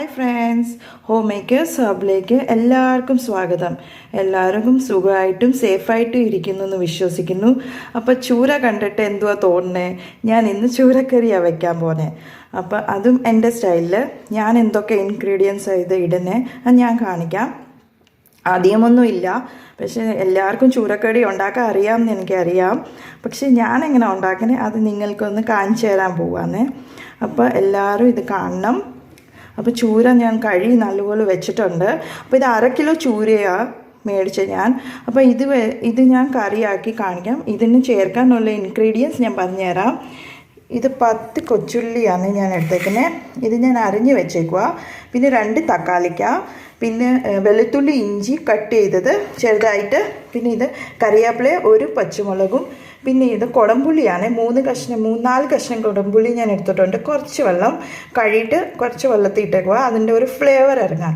Hi friends, home makers ഹബിലേക്ക് എല്ലാവർക്കും സ്വാഗതം. എല്ലാവർക്കും സുഖമായിട്ടും സേഫായിട്ടും ഇരിക്കുന്നു എന്ന് വിശ്വസിക്കുന്നു. അപ്പോൾ ചൂര കണ്ടിട്ട് എന്തുവാ തോന്നുന്നത്? ഞാൻ ഇന്ന് ചൂരക്കറിയാണ് വെക്കാൻ പോന്നെ. അപ്പോൾ അതും എൻ്റെ സ്റ്റൈലിൽ ഞാൻ എന്തൊക്കെ ഇൻഗ്രീഡിയൻസ് ഇത് ഇടുന്നത് അത് ഞാൻ കാണിക്കാം. അധികമൊന്നുമില്ല, പക്ഷേ എല്ലാവർക്കും ചൂരക്കറി ഉണ്ടാക്കാൻ അറിയാമെന്ന് എനിക്കറിയാം. പക്ഷേ ഞാൻ എങ്ങനെ ഉണ്ടാക്കുന്നത് അത് നിങ്ങൾക്കൊന്ന് കാണിച്ചു തരാൻ പോവാന്ന്. അപ്പോൾ എല്ലാവരും ഇത് കാണണം. അപ്പോൾ ചൂര ഞാൻ കഴുകി നല്ലപോലെ വെച്ചിട്ടുണ്ട്. അപ്പോൾ ഇത് 1/2 കിലോ ചൂരയാണ് മേടിച്ചത് ഞാൻ. അപ്പോൾ ഇത് ഞാൻ കറിയാക്കി കാണിക്കാം. ഇതിന് ചേർക്കാനുള്ള ഇൻഗ്രീഡിയൻസ് ഞാൻ പറഞ്ഞുതരാം. ഇത് 10 കൊച്ചുള്ളിയാണ് ഞാൻ എടുത്തേക്കുന്നത്. ഇത് ഞാൻ അരിഞ്ഞ് വെച്ചേക്കുക. പിന്നെ 2 തക്കാളിക്ക, പിന്നെ വെളുത്തുള്ളി ഇഞ്ചി കട്ട് ചെയ്തത് ചെറുതായിട്ട്, പിന്നെ ഇത് കറിവേപ്പില, 1 പച്ചമുളകും, പിന്നെ ഇത് കുടംപുളിയാണ്. 3-4 കഷ്ണം കുടംപുളി ഞാൻ എടുത്തിട്ടുണ്ട്. കുറച്ച് വെള്ളം കഴുകിയിട്ട് കുറച്ച് വെള്ളത്തിൽ ഇട്ടേക്കുക, അതിൻ്റെ ഒരു ഫ്ലേവർ ഇറങ്ങാൻ.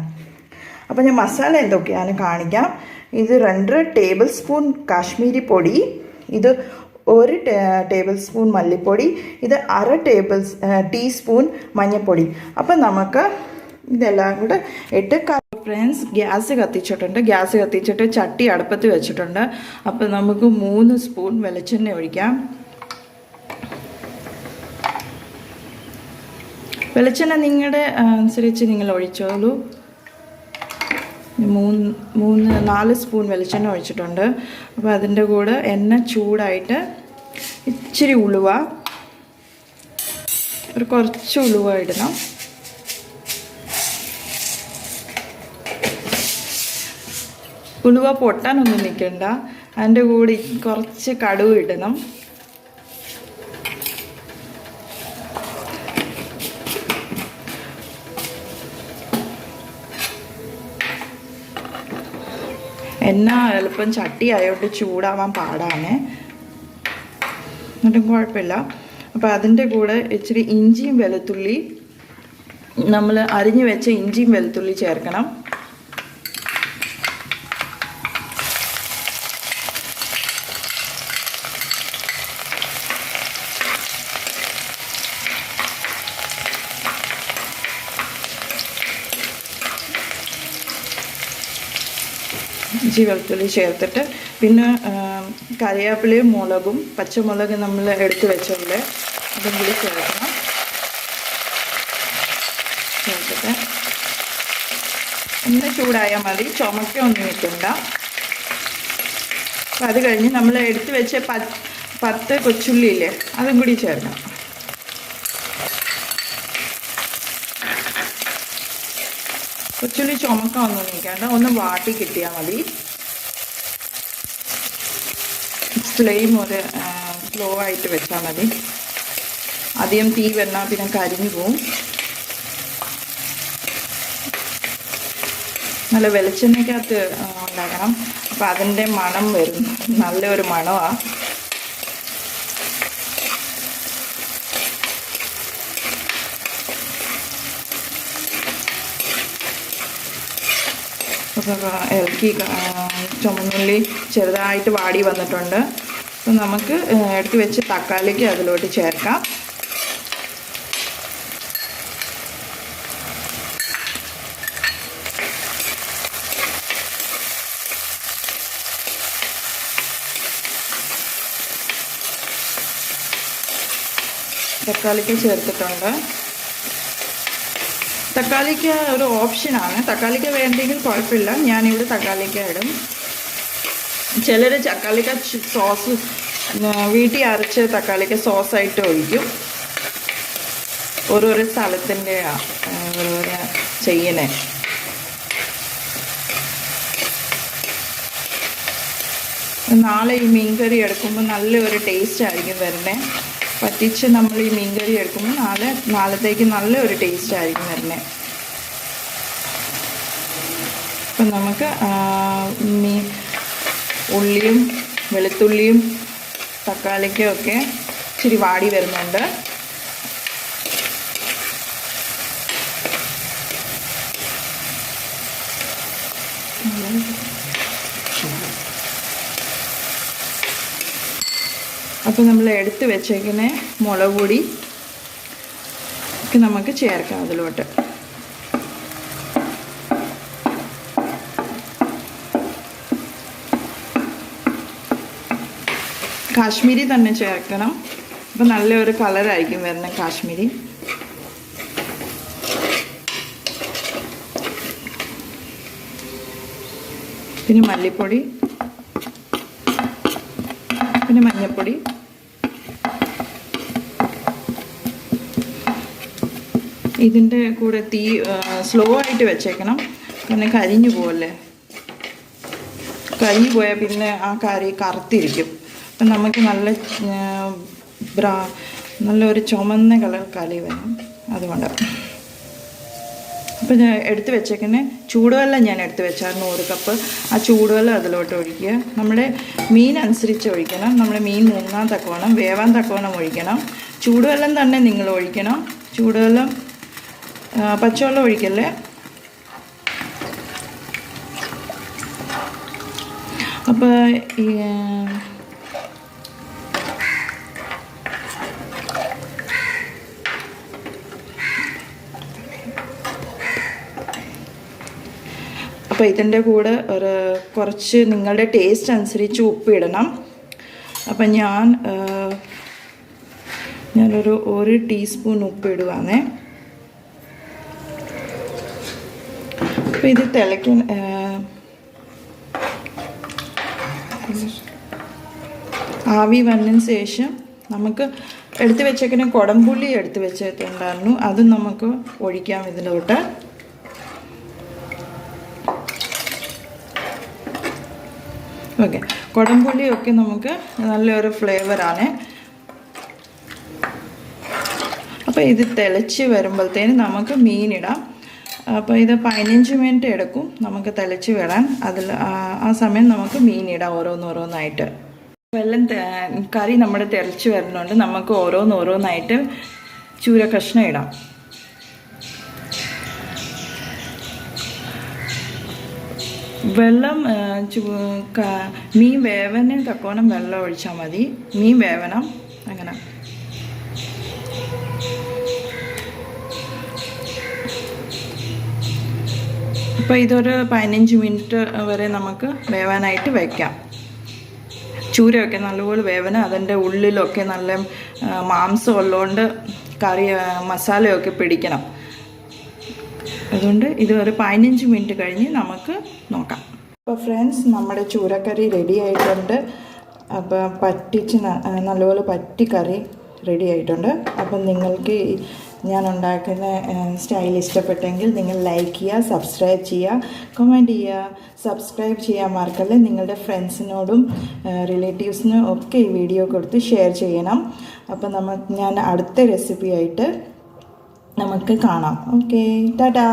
അപ്പോൾ ഞാൻ മസാല എന്തൊക്കെയാണ് കാണിക്കാം. ഇത് 2 ടേബിൾ സ്പൂൺ കാശ്മീരി പൊടി, ഇത് 1 ടേബിൾ സ്പൂൺ മല്ലിപ്പൊടി, ഇത് 1/2 ടീസ്പൂൺ മഞ്ഞൾപ്പൊടി. അപ്പം നമുക്ക് ഇതെല്ലാം കൂടെ ഇട്ട് ഫ്രണ്ട്സ് ഗ്യാസ് കത്തിച്ചിട്ട് ചട്ടി അടുപ്പത്ത് വെച്ചിട്ടുണ്ട്. അപ്പോൾ നമുക്ക് 3 സ്പൂൺ വെളിച്ചെണ്ണ ഒഴിക്കാം. വെളിച്ചെണ്ണ നിങ്ങളുടെ അനുസരിച്ച് നിങ്ങൾ ഒഴിച്ചോളൂ. 4 സ്പൂൺ വെളിച്ചെണ്ണ ഒഴിച്ചിട്ടുണ്ട്. അപ്പോൾ അതിൻ്റെ കൂടെ എണ്ണ ചൂടായിട്ട് ഇച്ചിരി ഉലുവ, കുറച്ച് ഉലുവ ഇടണം. ഉലുവ പൊട്ടാനൊന്നും നിൽക്കണ്ട. അതിൻ്റെ കൂടെ കുറച്ച് കടുക് ഇടണം. എണ്ണ എളുപ്പം ചട്ടി ആയോട്ട് ചൂടാവാൻ പാടാണ്, എന്നിട്ടും കുഴപ്പമില്ല. അപ്പോൾ അതിൻ്റെ കൂടെ ഇച്ചിരി ഇഞ്ചിയും വെളുത്തുള്ളി, നമ്മൾ അരിഞ്ഞു വെച്ച ഇഞ്ചിയും വെളുത്തുള്ളി ചേർക്കണം. ഇഞ്ചി വെളുത്തുള്ളി ചേർത്തിട്ട് പിന്നെ കറിവേപ്പിലയും മുളകും പച്ചമുളക് നമ്മൾ എടുത്ത് വെച്ചല്ലേ അതും കൂടി ചേർക്കണം. ചേർത്തിട്ട് ഒന്ന് ചൂടായാൽ മതി, ചുമക്കൊന്നും നിൽക്കണ്ട. അപ്പം അത് കഴിഞ്ഞ് നമ്മൾ എടുത്ത് വെച്ച 10 കൊച്ചുള്ളിയില്ലേ അതും കൂടി ചേർക്കണം. കൊച്ചുള്ളി ചുമക്കൊന്നും നിൽക്കേണ്ട, ഒന്ന് വാട്ടി കിട്ടിയാൽ മതി. ഫ്ലെയിം ഒരു സ്ലോ ആയിട്ട് വെച്ചാൽ മതി. അധികം തീ വന്നാൽ പിന്നെ കരിഞ്ഞു പോവും. നല്ല വെളിച്ചെണ്ണയ്ക്കകത്ത് ഉണ്ടാക്കണം. അപ്പം അതിൻ്റെ മണം വരും, നല്ലൊരു മണമാണ്. ഇളക്കി ചുമന്നുള്ളി ചെറുതായിട്ട് വാടി വന്നിട്ടുണ്ട്. അപ്പം നമുക്ക് എടുത്ത് വെച്ച് തക്കാളിക്ക് അതിലോട്ട് ചേർക്കാം. തക്കാളിക്ക് ചേർത്തിട്ടുണ്ട്. തക്കാളിക്ക് ഒരു ഓപ്ഷനാണ്, തക്കാളിക്ക് വേണ്ടെങ്കിൽ കുഴപ്പമില്ല. ഞാനിവിടെ തക്കാളിക്ക ഇടും. ചിലർ തക്കാളിക്ക സോസ് വീട്ടിൽ അരച്ച് തക്കാളിക്ക സോസായിട്ട് ഒഴിക്കും. ഓരോരോ സ്ഥലത്തിൻ്റെ ഓരോരോ ചെയ്യണേ. നാളെ ഈ മീൻകറി എടുക്കുമ്പോൾ നല്ലൊരു ടേസ്റ്റ് ആയിരിക്കും വരുന്നത്. പറ്റിച്ച് നമ്മൾ ഈ മീൻകറി എടുക്കുമ്പോൾ നാളത്തേക്ക് നല്ലൊരു ടേസ്റ്റ് ആയിരിക്കും വരുന്നത്. അപ്പം നമുക്ക് ഉള്ളിയും വെളുത്തുള്ളിയും തക്കാളിക്കും ഒക്കെ ഇച്ചിരി വാടി വരുന്നുണ്ട്. അപ്പോൾ നമ്മൾ എടുത്ത് വെച്ചേക്കുന്ന മുളക് പൊടി നമുക്ക് ചേർക്കാം അതിലോട്ട്. കാശ്മീരി തന്നെ ചേർക്കണം. അപ്പം നല്ലൊരു കളറായിരിക്കും വരുന്നത് കാശ്മീരി. പിന്നെ മല്ലിപ്പൊടി, പിന്നെ മഞ്ഞൾപ്പൊടി, ഇതിൻ്റെ കൂടെ തീ സ്ലോ ആയിട്ട് വെച്ചേക്കണം, പിന്നെ കരിഞ്ഞു പോവല്ലേ. കരിഞ്ഞു പോയാൽ പിന്നെ ആ കറി കറുത്തിരിക്കും. അപ്പം നമുക്ക് നല്ലൊരു ചുമന്ന കളർ കറി വേണം, അതുകൊണ്ട്. അപ്പം ഞാൻ എടുത്ത് വെച്ചേക്കുന്ന ചൂടുവെള്ളം ഞാൻ എടുത്ത് വെച്ചായിരുന്നു 1 കപ്പ്. ആ ചൂടുവെള്ളം അതിലോട്ട് ഒഴിക്കുക. നമ്മുടെ മീൻ അനുസരിച്ച് ഒഴിക്കണം. നമ്മുടെ മീൻ മുങ്ങാൻ തക്കവണ്ണം, വേവാൻ തക്കവണ്ണം ഒഴിക്കണം. ചൂടുവെള്ളം തന്നെ നിങ്ങൾ ഒഴിക്കണം. ചൂടുവെള്ളം, പച്ചവെള്ളം ഒഴിക്കല്ലേ. അപ്പോൾ അപ്പോൾ ഇതിൻ്റെ കൂടെ കുറച്ച് നിങ്ങളുടെ ടേസ്റ്റ് അനുസരിച്ച് ഉപ്പ് ഇടണം. അപ്പം ഞാനൊരു 1 ടീസ്പൂൺ ഉപ്പ് ഇടുവാണേ. അപ്പോൾ ഇത് ആവി വന്നതിന് ശേഷം നമുക്ക് എടുത്ത് വെച്ചേക്കുന്ന കുടംപുള്ളി എടുത്ത് വെച്ചിട്ടുണ്ടായിരുന്നു, അതും നമുക്ക് ഒഴിക്കാം ഇതിലോട്ട്. ഓക്കെ, കുടംപുള്ളിയൊക്കെ നമുക്ക് നല്ലൊരു ഫ്ലേവറാണ്. അപ്പോൾ ഇത് തിളച്ച് വരുമ്പോഴത്തേന് നമുക്ക് മീനിടാം. അപ്പോൾ ഇത് 15 മിനിറ്റ് എടുക്കും നമുക്ക് തിളച്ച് വരാൻ. ആ സമയം നമുക്ക് മീനിടാം ഓരോന്നോരോന്നായിട്ട്. കറി നമ്മുടെ തിളച്ച് വരുന്നുണ്ട്. നമുക്ക് ഓരോന്നോരോന്നായിട്ട് ചൂര കഷ്ണം ഇടാം. വെള്ളം മീൻ വേവന് തക്കോണം വെള്ളം ഒഴിച്ചാൽ മതി. മീൻ വേവണം അങ്ങനെ. അപ്പോൾ ഇതൊരു 15 മിനിറ്റ് വരെ നമുക്ക് വേവാനായിട്ട് വയ്ക്കാം. ചൂരയൊക്കെ നല്ലപോലെ വേവന, അതിൻ്റെ ഉള്ളിലൊക്കെ നല്ല മാംസം ഉള്ളതുകൊണ്ട് കറി മസാലയൊക്കെ പിടിക്കണം. അതുകൊണ്ട് ഇത് ഒരു 15 മിനിറ്റ് കഴിഞ്ഞ് നമുക്ക് നോക്കാം. അപ്പോൾ ഫ്രണ്ട്സ്, നമ്മുടെ ചൂരക്കറി റെഡി ആയിട്ടുണ്ട്. അപ്പോൾ നല്ലപോലെ പറ്റി കറി റെഡി ആയിട്ടുണ്ട്. അപ്പം നിങ്ങൾക്ക് ഞാൻ ഉണ്ടാക്കുന്ന സ്റ്റൈൽ ഇഷ്ടപ്പെട്ടെങ്കിൽ നിങ്ങൾ ലൈക്ക് ചെയ്യുക, സബ്സ്ക്രൈബ് ചെയ്യുക, കമൻറ്റ് ചെയ്യുക. സബ്സ്ക്രൈബ് ചെയ്യാൻ മറക്കല്ലേ. നിങ്ങളുടെ ഫ്രണ്ട്സിനോടും റിലേറ്റീവ്സിനും ഒക്കെ ഈ വീഡിയോ കൊടുത്ത് ഷെയർ ചെയ്യണം. അപ്പോൾ ഞാൻ അടുത്ത റെസിപ്പി ആയിട്ട് നമുക്ക് കാണാം. ഓക്കെ, ടാറ്റാ.